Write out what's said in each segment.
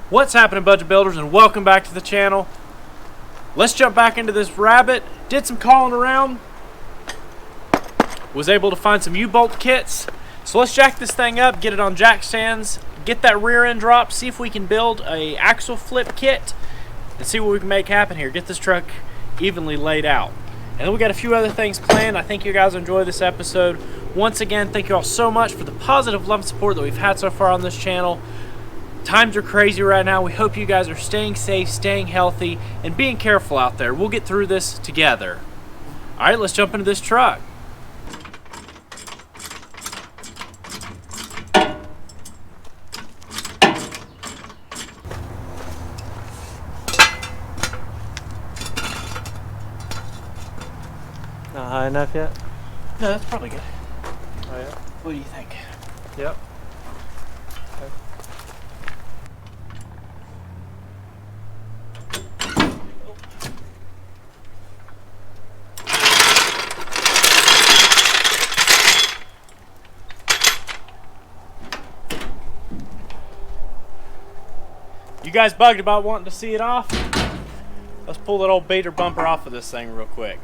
What's happening, budget builders, and welcome back to the channel. Let's jump back into this rabbit. Did some calling around, was able to find some U-bolt kits. So let's jack this thing up, get it on jack stands, get that rear end drop, see if we can build a axle flip kit and see what we can make happen here. Get this truck evenly laid out. And then we got a few other things planned. I think you guys enjoy this episode. Once again, thank you all so much for the positive love and support that we've had so far on this channel. Times are crazy right now. We hope you guys are staying safe, staying healthy, and being careful out there. We'll get through this together. All right, let's jump into this truck. Not high enough yet? No, that's probably good. Oh yeah? What do you think? Yep. Okay. You guys bugged about wanting to see it off? Let's pull that old beater bumper off of this thing real quick.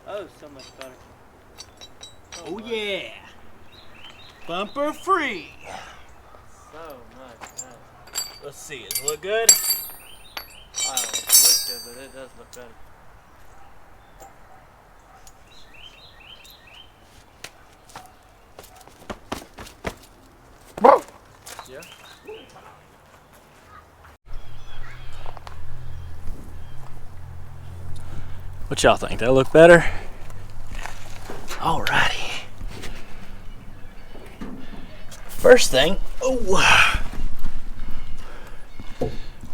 Oh, so much better. Oh yeah! Bumper free! So much better. Let's see, does it look good? I don't know if it looks good, but it does look better. Yeah. What y'all think? That look better? Alrighty. First thing,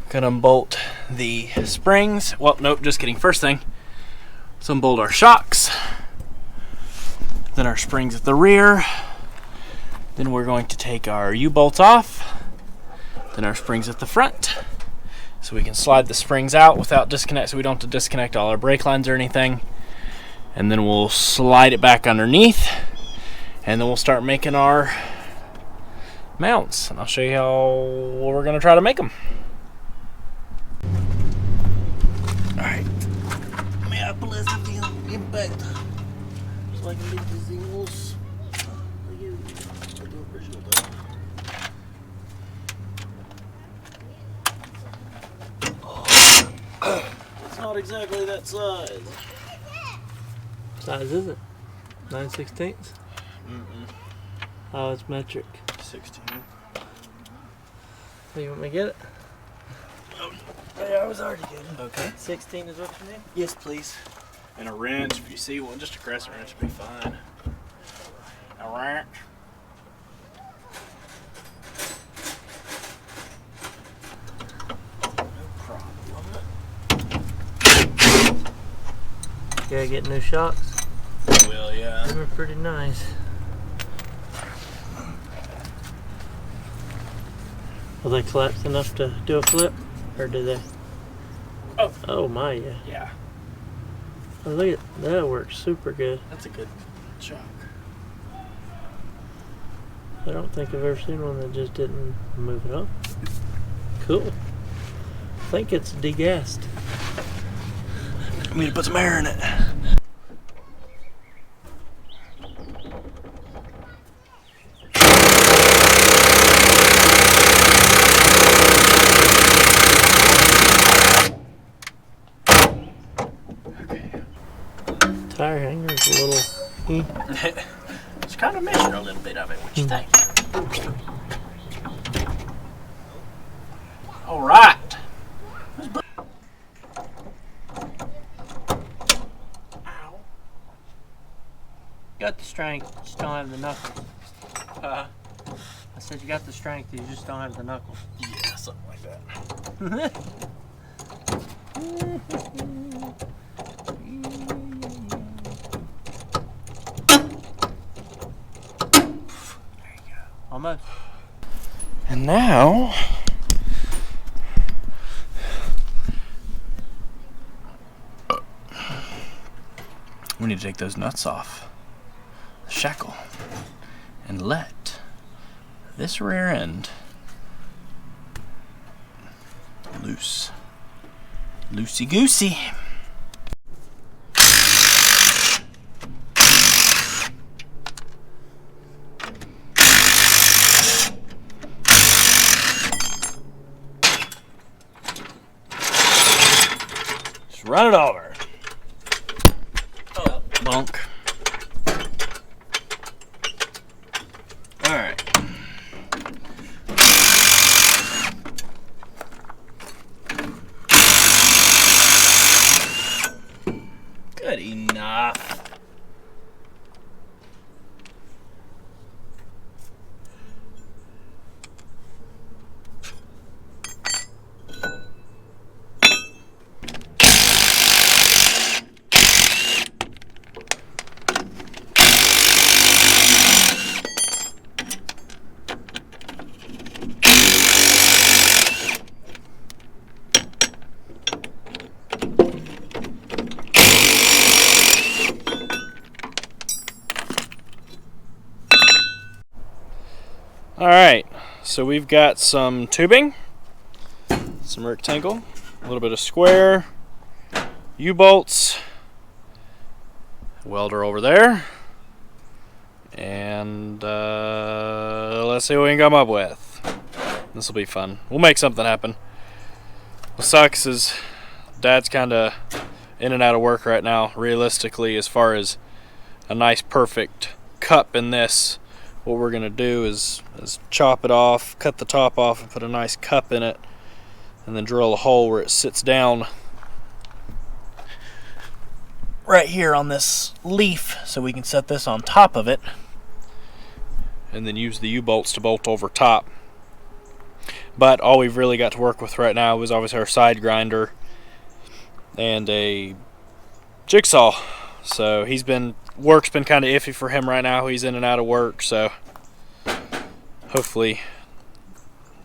gonna unbolt the springs. Well, nope, just kidding. First thing, let's unbolt our shocks. Then our springs at the rear. Then we're going to take our U-bolts off. Then our springs at the front. So we can slide the springs out without disconnect, so we don't have to disconnect all our brake lines or anything. And then we'll slide it back underneath, and then we'll start making our mounts. And I'll show you how we're gonna try to make them. All right. Me apelas el impact. So I can make these things. It's not exactly that size. What size is it? 9/16? Oh, it's metric. 16. So you want me to get it? Yeah, I was already getting. Okay. 16 is what you need? Yes, please. And a wrench, if you see one, just a crescent wrench would be fine. A wrench. No problem. Gotta get new shocks. Will, yeah. Them are pretty nice. Will they collapse enough to do a flip? Or do they? Oh. Oh my, yeah. Yeah. Oh, look at that, works super good. That's a good shock. I don't think I've ever seen one that just didn't move it up. Cool. I think it's degassed. I need to put some air in it. Tire hanger's a little me. It's kind of missing a little bit of it. What you think? All right. Ow. You got the strength, just don't have the knuckles. I said you got the strength, you just don't have the knuckles. Yeah, something like that. Almost. And now we need to take those nuts off the shackle and let this rear end loose. Loosey goosey. Just run it over. Oh, bunk. All right. Good enough. All right, so we've got some tubing, some rectangle, a little bit of square, U-bolts, welder over there, and let's see what we can come up with. This will be fun. We'll make something happen. What sucks is Dad's kind of in and out of work right now, realistically, as far as a nice perfect cup in this. What we're going to do is chop it off, cut the top off, and put a nice cup in it, and then drill a hole where it sits down right here on this leaf, so we can set this on top of it, and then use the U-bolts to bolt over top. But all we've really got to work with right now is obviously our side grinder and a jigsaw. So work's been kind of iffy for him right now. He's in and out of work, so hopefully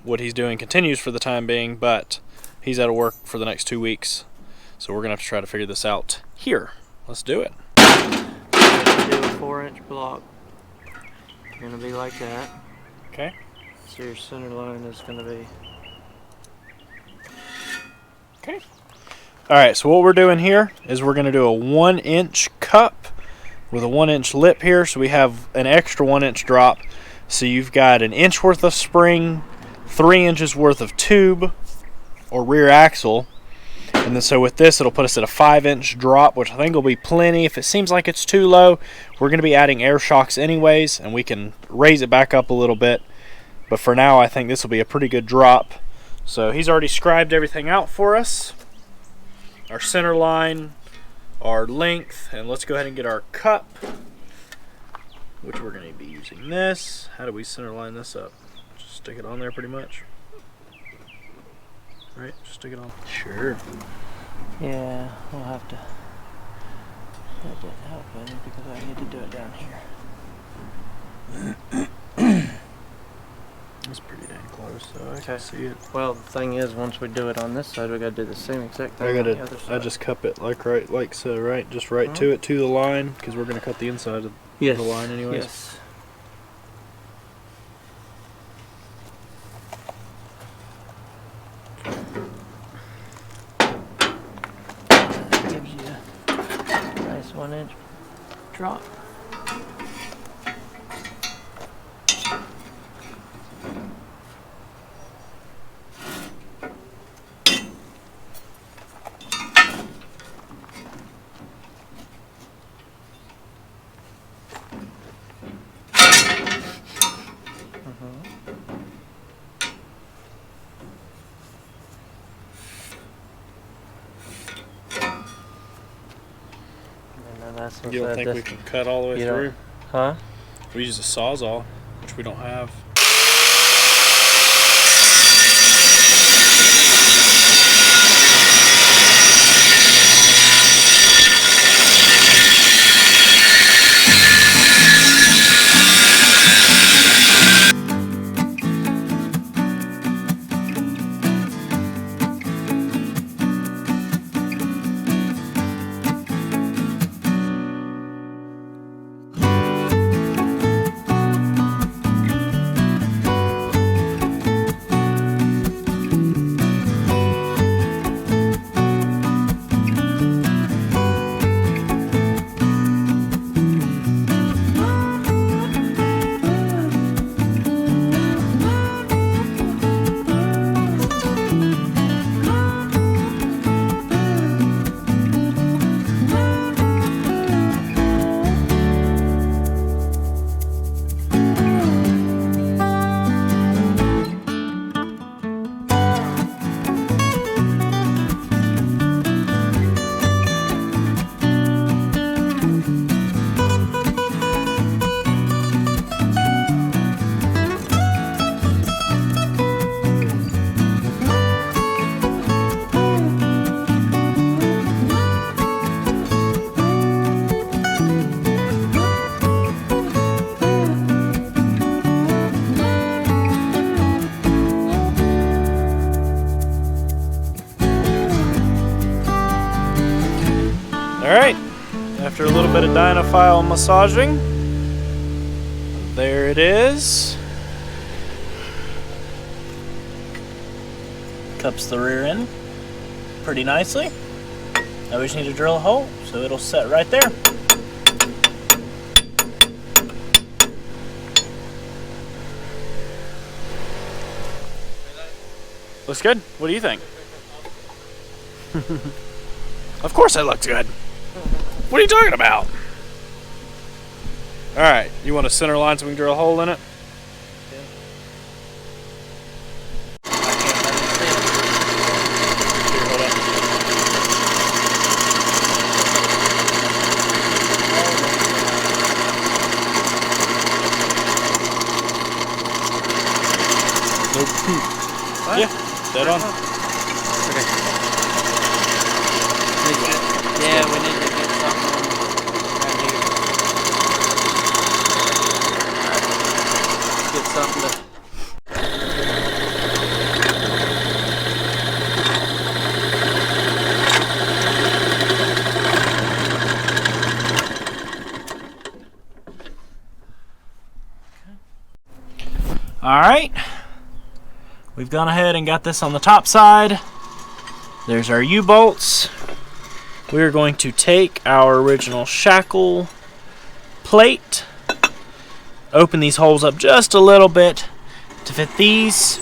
what he's doing continues for the time being, but he's out of work for the next 2 weeks. So we're gonna have to try to figure this out here. Let's do it. I'm gonna do a 4-inch block. It's gonna be like that. Okay. So your center line is gonna be. Okay. All right, so what we're doing here is we're gonna do a 1-inch cup with a 1-inch lip here, so we have an extra 1-inch drop. So you've got an inch worth of spring, 3 inches worth of tube or rear axle, and then so with this it'll put us at a 5-inch drop, which I think will be plenty. If it seems like it's too low, we're going to be adding air shocks anyways, and we can raise it back up a little bit. But for now, I think this will be a pretty good drop. So he's already scribed everything out for us. Our center line, our length, and let's go ahead and get our cup, which we're going to be using this. How do we center line this up? Just stick it on there pretty much. Right, just stick it on. Sure. Yeah, we'll have to. That didn't help any because I need to do it down here. That's pretty dang close, so I can see it. Well, the thing is, once we do it on this side, we gotta do the same exact thing on the other side. I just cup it like so, right? Just right to it, to the line, because we're gonna cut the inside of the line anyways. Yes. Gives you a nice 1-inch drop. That's what You don't I think said. we can cut all the way You don't- through? Huh? We use a sawzall, which we don't have. Alright, after a little bit of Dynafile massaging, there it is. Cups the rear end pretty nicely. Now we just need to drill a hole, so it'll set right there. Looks good. What do you think? Of course it looks good. What are you talking about? Alright, you want a center line so we can drill a hole in it? Nope. Yeah, dead on. Okay. Yeah, we need to get something right here. Alright. Get something to... Alright. We've gone ahead and got this on the top side. There's our U-bolts. We're going to take our original shackle plate, open these holes up just a little bit to fit these,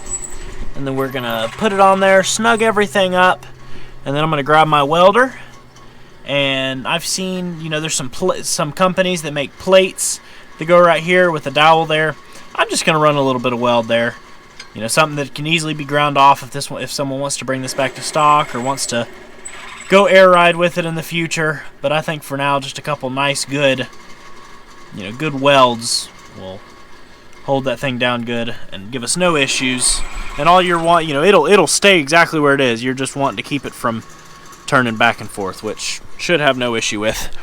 and then we're gonna put it on there, snug everything up, and then I'm gonna grab my welder. And I've seen, you know, there's some companies that make plates that go right here with the dowel there. I'm just gonna run a little bit of weld there. You know, something that can easily be ground off if someone wants to bring this back to stock or wants to go air ride with it in the future. But I think for now, just a couple nice, good welds will hold that thing down good and give us no issues. And all you're wanting, it'll stay exactly where it is. You're just wanting to keep it from turning back and forth, which should have no issue with.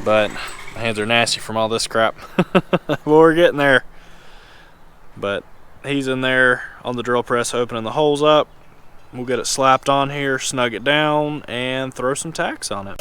But my hands are nasty from all this crap. Well, we're getting there. But he's in there on the drill press opening the holes up. We'll get it slapped on here, snug it down, and throw some tacks on it.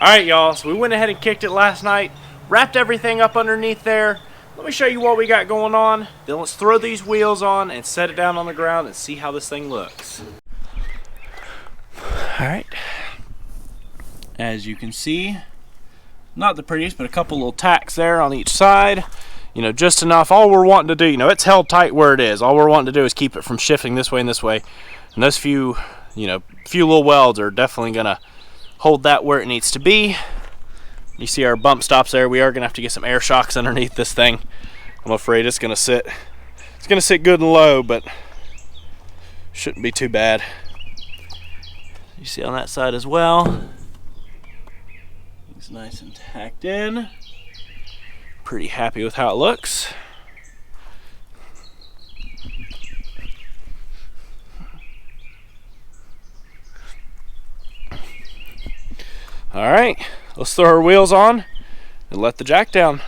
Alright y'all, so we went ahead and kicked it last night, wrapped everything up underneath there. Let me show you what we got going on, then let's throw these wheels on and set it down on the ground and see how this thing looks. Alright, as you can see, not the prettiest, but a couple little tacks there on each side. You know, just enough. All we're wanting to do, you know, it's held tight where it is. All we're wanting to do is keep it from shifting this way and this way. And those few little welds are definitely gonna hold that where it needs to be. You see our bump stops there. We are gonna have to get some air shocks underneath this thing. I'm afraid it's gonna sit good and low, but shouldn't be too bad. You see on that side as well. It's nice and tacked in. Pretty happy with how it looks. All right, let's throw our wheels on and let the jack down.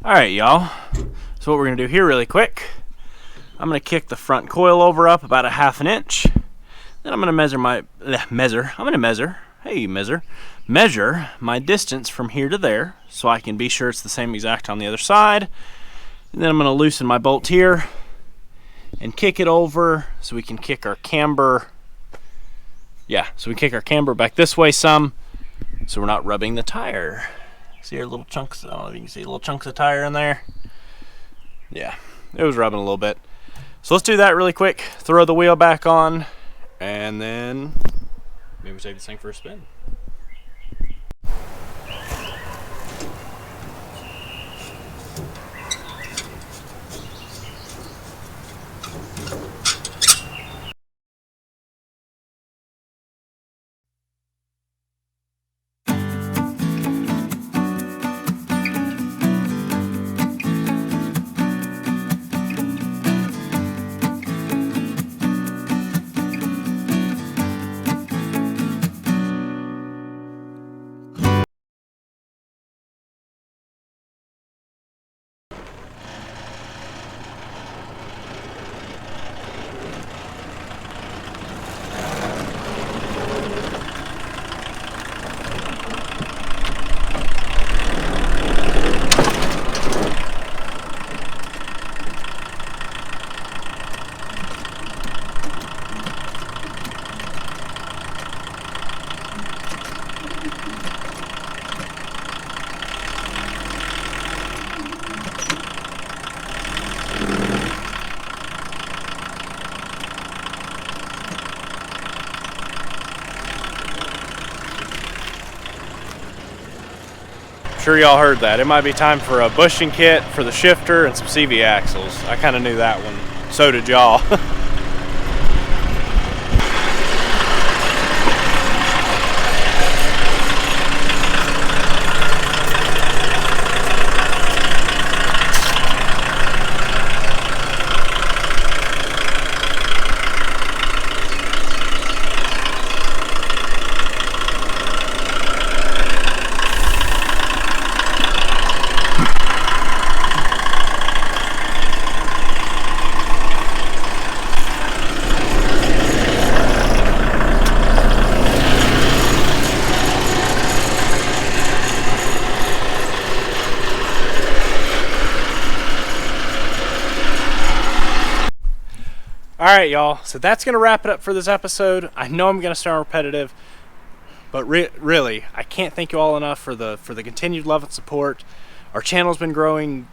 Alright y'all, so what we're going to do here really quick, I'm going to kick the front coilover up about a ½ an inch. Then I'm going to measure my distance from here to there so I can be sure it's the same exact on the other side. And then I'm going to loosen my bolt here and kick it over so we can kick our camber. Yeah, so we kick our camber back this way some so we're not rubbing the tire. See our little chunks, I don't know if you can see little chunks of tire in there. Yeah, it was rubbing a little bit. So let's do that really quick, throw the wheel back on, and then maybe take this thing for a spin. Sure y'all heard that. It might be time for a bushing kit for the shifter and some CV axles. I kind of knew that one. So did y'all. Alright, y'all, so that's going to wrap it up for this episode. I know I'm going to sound repetitive, but really, I can't thank you all enough for the continued love and support. Our channel's been growing,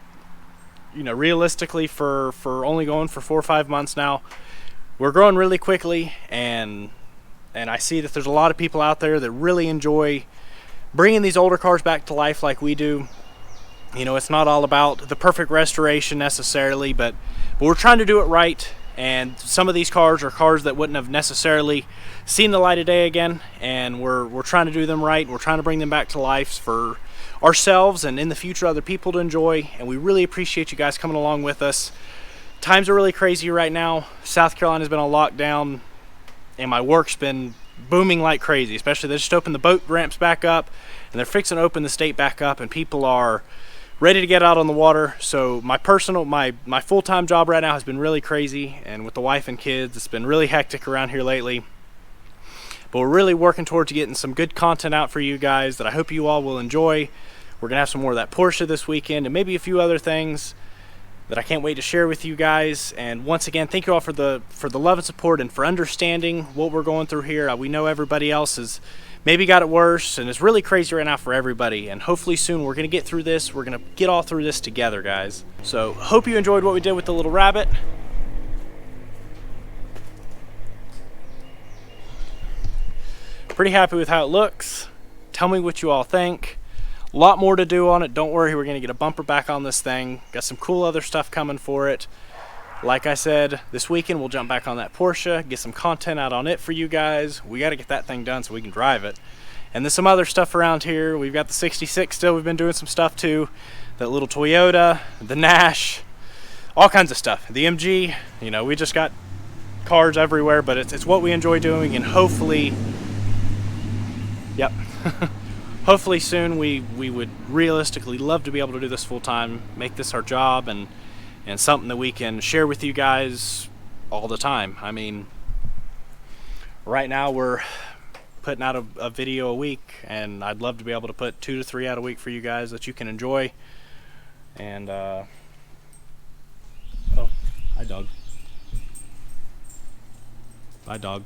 you know, realistically for only going for 4 or 5 months now. We're growing really quickly, and I see that there's a lot of people out there that really enjoy bringing these older cars back to life like we do. You know, it's not all about the perfect restoration necessarily, but we're trying to do it right. And some of these cars are cars that wouldn't have necessarily seen the light of day again, and we're trying to do them right. We're trying to bring them back to life for ourselves and in the future other people to enjoy, and we really appreciate you guys coming along with us. Times are really crazy right now. South Carolina's been on lockdown, and my work's been booming like crazy, especially they just opened the boat ramps back up, and they're fixing to open the state back up, and people are ready to get out on the water. So my full-time job right now has been really crazy, and with the wife and kids, it's been really hectic around here lately. But we're really working towards getting some good content out for you guys that I hope you all will enjoy. We're gonna have some more of that Porsche this weekend, and maybe a few other things that I can't wait to share with you guys. And once again, thank you all for the love and support and for understanding what we're going through here. We know everybody else has maybe got it worse, and it's really crazy right now for everybody, and hopefully soon we're gonna get through this. We're gonna get all through this together, guys. So hope you enjoyed what we did with the little rabbit. Pretty happy with how it looks. Tell me what you all think. A lot more to do on it. Don't worry, we're gonna get a bumper back on this thing. Got some cool other stuff coming for it. Like I said, this weekend we'll jump back on that Porsche, get some content out on it for you guys. We got to get that thing done so we can drive it. And there's some other stuff around here. We've got the 66 still. We've been doing some stuff too. That little Toyota, the Nash, all kinds of stuff. The MG, you know, we just got cars everywhere, but it's what we enjoy doing, and hopefully, yep. Hopefully soon we would realistically love to be able to do this full time, make this our job, and something that we can share with you guys all the time. I mean, right now we're putting out a video a week, and I'd love to be able to put 2 to 3 out a week for you guys that you can enjoy. And oh, hi dog. Bye dog.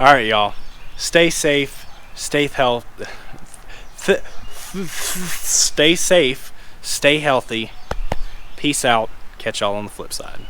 All right, y'all, stay safe, stay safe, stay healthy. Peace out. Catch y'all on the flip side.